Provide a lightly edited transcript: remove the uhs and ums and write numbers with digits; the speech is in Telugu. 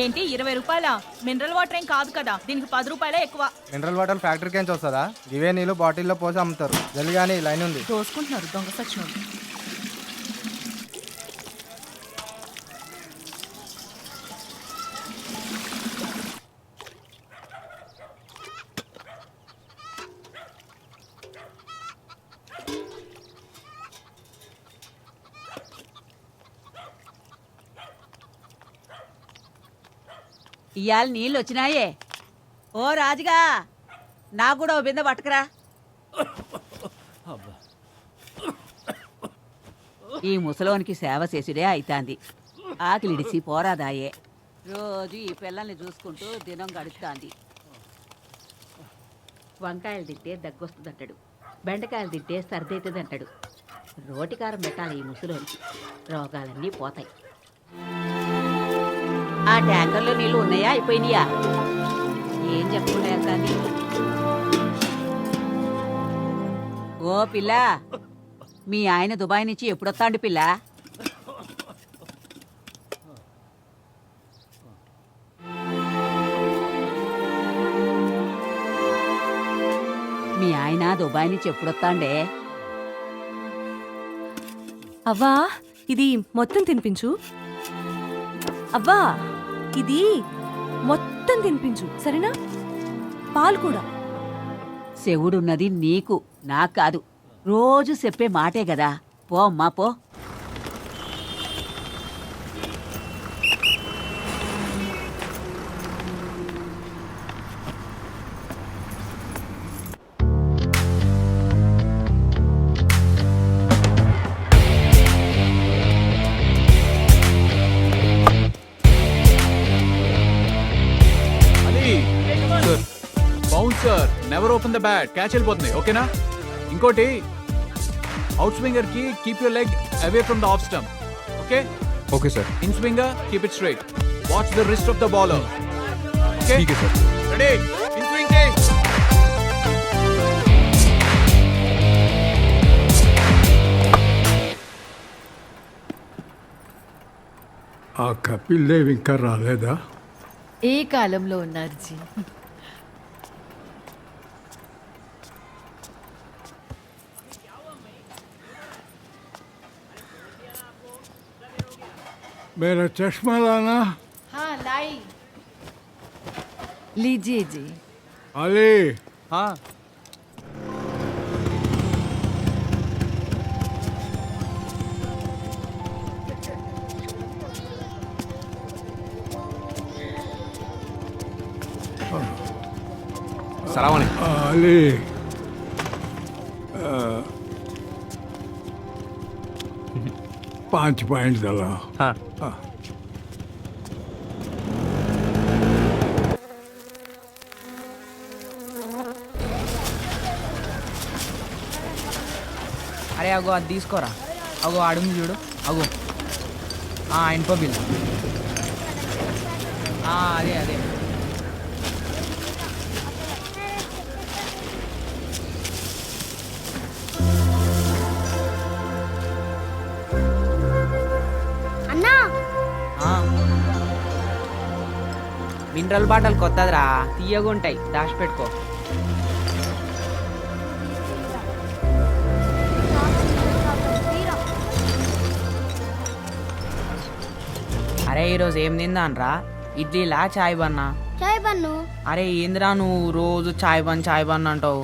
ఏంటి 20 రూపాయల? మినరల్ వాటర్ ఏం కాదు కదా, దీనికి 10 రూపాయలే ఎక్కువ. మినరల్ వాటర్ ఫ్యాక్టరీకి నుంచి వస్తుందా? ఇవే నీళ్ళు బాటిల్లో పోసి అమ్ముతారు. జల్లిగాని లైన్ ఉంది. దోసుకుంటున్నారు దొంగ సచ్చినోళ్ళు. ఇయాల నీళ్ళు వచ్చినాయే. ఓ రాజుగా, నాకు కూడా ఓ బిందె పట్టుకురా. ఈ ముసలోనికి సేవ చేసుడే అయితాంది. ఆకలిడిసి పోరాదాయే. రోజు ఈ పిల్లల్ని చూసుకుంటూ దినం గడుస్తాంది. వంకాయలు తింటే దగ్గొస్తుందంటాడు, బెండకాయలు తింటే సర్దవుతుందంటాడు. రోటికారం పెట్టాలి ఈ ముసలోనికి, రోగాలన్నీ పోతాయి. ఆ ట్యాంకర్లో నీళ్ళు ఉన్నాయా అయిపోయినాయా? ఏం చెప్పుకున్నాయా కానీ. ఓ పిల్ల, మీ ఆయన దుబాయ్ నుంచి ఎప్పుడొస్తాండి పిల్ల? మీ ఆయన దుబాయ్ నుంచి ఎప్పుడొస్తాండే? అవ్వా, ఇది మొత్తం తినిపించు. అవ్వా, ఇది మొత్తం తినిపించు, సరేనా? పాలు కూడా. శివుడున్నది నీకు, నాకు కాదు. రోజు చెప్పే మాటే గదా. పో అమ్మా పో. Bouncer never open the bat. Catch వెళ్ళిపోతుంది. ఓకేనా? ఇంకోటి, అవుట్ స్వింగర్ కి keep your leg away from the off stump. Okay okay sir. In swinger keep it straight. Watch the wrist of the bowler. Okay ठीक है सर. రెడీ? ఇన్ స్వింగ్ కే. ఆ కపిల్ దేవ్ ఇంకా రాలేదా? ఏ కాలంలో ఉన్నారు జీ? मेरा चश्मा लाना. हाँ लाई. लीजिए जी. अली. हाँ. सलाम अलैकुम. अली. 5 पॉइंट डाला. हाँ. అరే అగో అది తీసుకోరా. అగో అడుగు చూడు. అగో ఇనుప బిల్. అదే అదే. మినరల్ బాటిల్ కొత్తదిరా, తీయగుంటాయి, దాచిపెట్టుకో. అరే ఈరోజు ఏం తిందాన్రా? ఇడ్లీలా చాయ్ బన్నా? చాయ్ బన్ను. అరే ఏందిరా నువ్వు రోజు చాయ్ బన్ అంటావు?